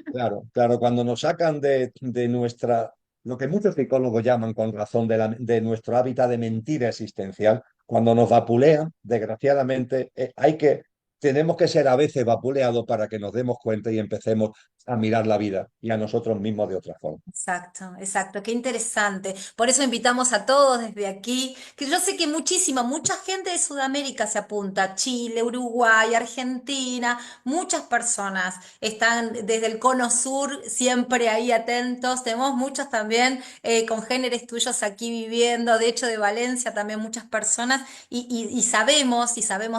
Claro, claro, cuando nos sacan de nuestra, lo que muchos psicólogos llaman con razón de nuestro hábitat de mentira existencial, cuando nos vapulean, desgraciadamente, tenemos que ser a veces vapuleados para que nos demos cuenta y empecemos a mirar la vida y a nosotros mismos de otra forma. Exacto, exacto, qué interesante. Por eso invitamos a todos desde aquí, que yo sé que mucha gente de Sudamérica se apunta, Chile, Uruguay, Argentina, muchas personas están desde el cono sur siempre ahí atentos. Tenemos muchos también congéneres tuyos aquí viviendo, de hecho de Valencia también muchas personas, y sabemos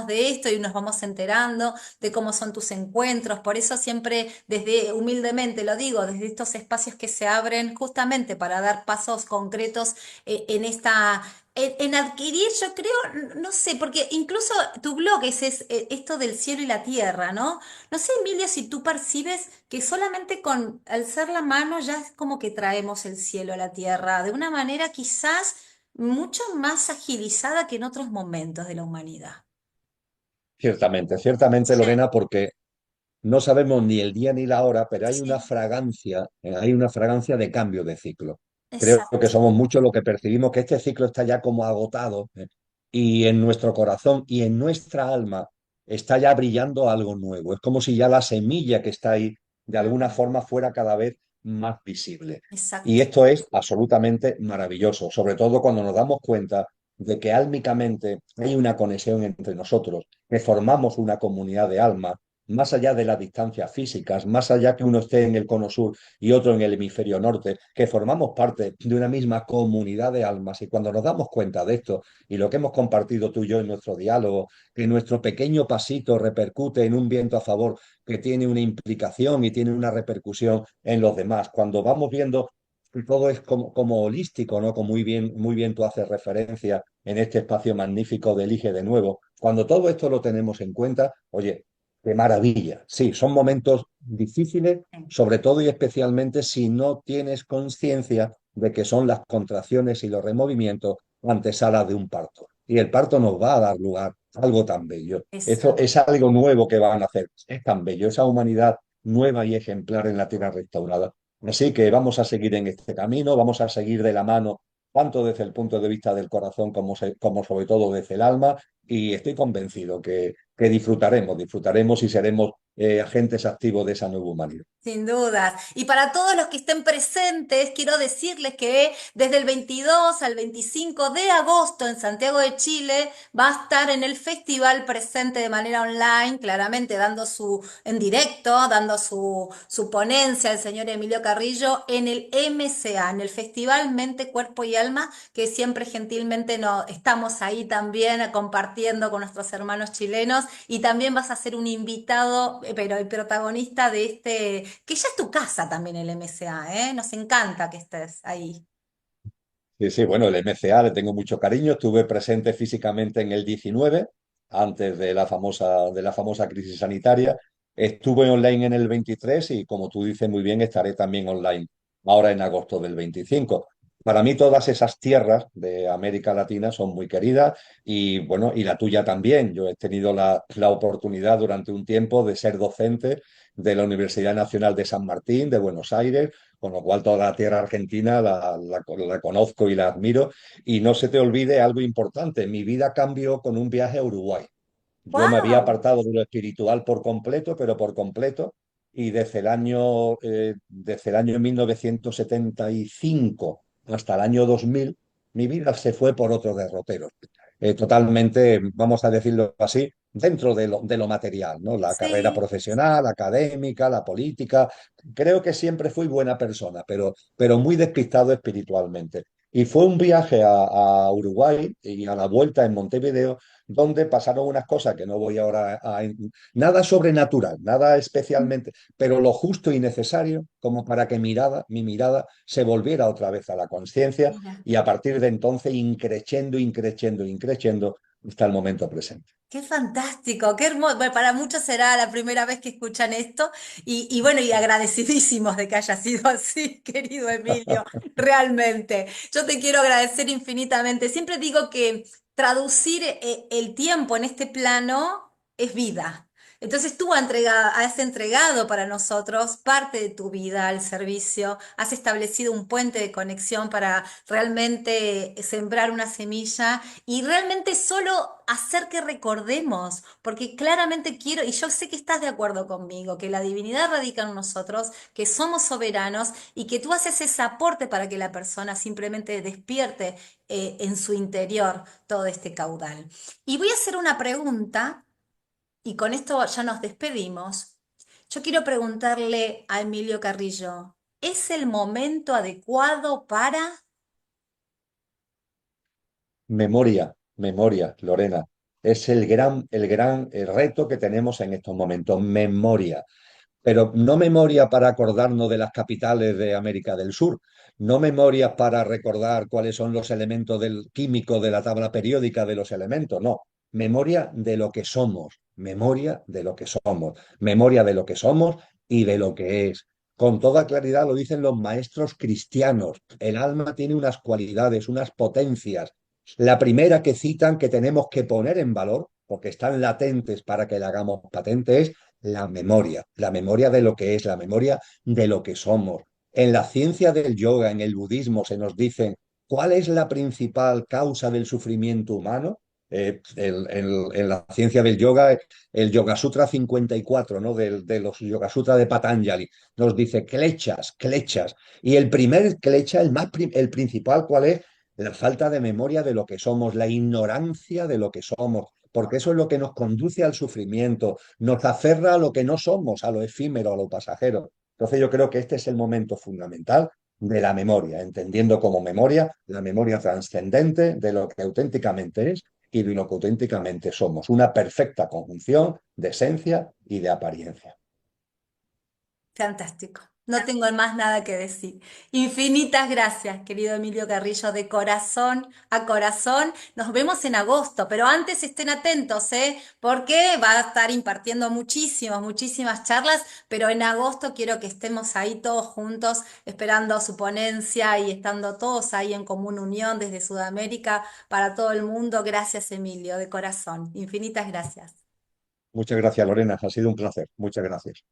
de esto y nos vamos enterando de cómo son tus encuentros. Por eso siempre desde humildemente lo digo, desde estos espacios que se abren justamente para dar pasos concretos en esta en adquirir, yo creo, no sé, porque incluso tu blog es esto del cielo y la tierra, ¿no? No sé, Emilia, si tú percibes que solamente con alzar la mano ya es como que traemos el cielo a la tierra, de una manera quizás mucho más agilizada que en otros momentos de la humanidad. Ciertamente, ciertamente, Sí, Lorena, porque no sabemos ni el día ni la hora, pero sí, hay una fragancia de cambio de ciclo. Creo que exacto. somos muchos los que percibimos que este ciclo está ya como agotado, y en nuestro corazón y en nuestra alma está ya brillando algo nuevo. Es como si ya la semilla que está ahí de alguna Mm, forma fuera cada vez más visible. Y exacto. esto es absolutamente maravilloso, sobre todo cuando nos damos cuenta de que álmicamente hay una conexión entre nosotros, que formamos una comunidad de alma más allá de las distancias físicas, más allá que uno esté en el cono sur y otro en el hemisferio norte, que formamos parte de una misma comunidad de almas. Y cuando nos damos cuenta de esto y lo que hemos compartido tú y yo en nuestro diálogo, que nuestro pequeño pasito repercute en un viento a favor que tiene una implicación y tiene una repercusión en los demás, cuando vamos viendo que todo es como holístico, ¿no? Como muy bien tú haces referencia en este espacio magnífico de Elige de Nuevo. Cuando todo esto lo tenemos en cuenta, oye, qué maravilla. Sí, son momentos difíciles, sobre todo y especialmente si no tienes conciencia de que son las contracciones y los removimientos antesala de un parto. Y el parto nos va a dar lugar a algo tan bello. Eso Exacto. es algo nuevo que van a hacer. Es tan bello. Esa humanidad nueva y ejemplar en la tierra restaurada. Así que vamos a seguir en este camino, vamos a seguir de la mano, tanto desde el punto de vista del corazón como, como sobre todo desde el alma, y estoy convencido que disfrutaremos y seremos agentes activos de esa nueva humanidad. Sin dudas. Y para todos los que estén presentes, quiero decirles que desde el 22 al 25 de agosto en Santiago de Chile va a estar en el festival presente de manera online, claramente dando en directo, dando su ponencia el señor Emilio Carrillo en el MCA, en el Festival Mente, Cuerpo y Alma, que siempre gentilmente estamos ahí también compartiendo con nuestros hermanos chilenos y también vas a ser un invitado, pero el protagonista de que ya es tu casa también el MCA, ¿eh? Nos encanta que estés ahí. Sí, sí, bueno, el MCA le tengo mucho cariño. Estuve presente físicamente en el 19, antes de la famosa crisis sanitaria. Estuve online en el 23 y, como tú dices muy bien, estaré también online ahora en agosto del 25. Para mí todas esas tierras de América Latina son muy queridas y, bueno, y la tuya también. Yo he tenido la oportunidad durante un tiempo de ser docente de la Universidad Nacional de San Martín, de Buenos Aires, con lo cual toda la tierra argentina la conozco y la admiro. Y no se te olvide algo importante, mi vida cambió con un viaje a Uruguay. Yo me había ¡Wow! apartado de lo espiritual por completo, pero por completo, y desde el año 1975 hasta el año 2000, mi vida se fue por otros derroteros. Totalmente, vamos a decirlo así, dentro de lo material, ¿no? La carrera Sí. profesional, académica, la política. Creo que siempre fui buena persona, pero muy despistado espiritualmente. Y fue un viaje a Uruguay y a la vuelta en Montevideo donde pasaron unas cosas que no voy ahora nada sobrenatural, nada especialmente, pero lo justo y necesario como para que mi mirada se volviera otra vez a la conciencia Mira. y a partir de entonces increciendo, increciendo, increciendo hasta el momento presente. Qué fantástico, qué hermoso. Bueno, para muchos será la primera vez que escuchan esto y bueno, y agradecidísimos de que haya sido así, querido Emilio, realmente. Yo te quiero agradecer infinitamente. Siempre digo que traducir el tiempo en este plano es vida. Entonces tú has entregado para nosotros parte de tu vida al servicio, has establecido un puente de conexión para realmente sembrar una semilla y realmente solo hacer que recordemos, porque claramente quiero, y yo sé que estás de acuerdo conmigo, que la divinidad radica en nosotros, que somos soberanos y que tú haces ese aporte para que la persona simplemente despierte en su interior todo este caudal. Y voy a hacer una pregunta, y con esto ya nos despedimos. Yo quiero preguntarle a Emilio Carrillo, ¿es el momento adecuado para... Memoria, memoria, Lorena. Es el gran reto que tenemos en estos momentos, memoria. Pero no memoria para acordarnos de las capitales de América del Sur, no memoria para recordar cuáles son los elementos del químico de la tabla periódica de los elementos, no. Memoria de lo que somos, memoria de lo que somos, memoria de lo que somos y de lo que es. Con toda claridad lo dicen los maestros cristianos. El alma tiene unas cualidades, unas potencias. La primera que citan que tenemos que poner en valor, porque están latentes para que la hagamos patente, es la memoria de lo que es, la memoria de lo que somos. En la ciencia del yoga, en el budismo, se nos dicen cuál es la principal causa del sufrimiento humano. En la ciencia del yoga, el Yoga Sutra 54, ¿no? De los Yoga Sutra de Patanjali, nos dice klechas, klechas. Y el primer klecha, el principal, ¿cuál es? La falta de memoria de lo que somos, la ignorancia de lo que somos, porque eso es lo que nos conduce al sufrimiento, nos aferra a lo que no somos, a lo efímero, a lo pasajero. Entonces yo creo que este es el momento fundamental de la memoria, entendiendo como memoria la memoria trascendente de lo que auténticamente es y de lo que auténticamente somos, una perfecta conjunción de esencia y de apariencia. Fantástico. No tengo más nada que decir. Infinitas gracias, querido Emilio Carrillo, de corazón a corazón. Nos vemos en agosto, pero antes estén atentos, ¿eh? Porque va a estar impartiendo muchísimas charlas, pero en agosto quiero que estemos ahí todos juntos, esperando su ponencia y estando todos ahí en común unión desde Sudamérica para todo el mundo. Gracias, Emilio, de corazón. Infinitas gracias. Muchas gracias, Lorena. Ha sido un placer. Muchas gracias.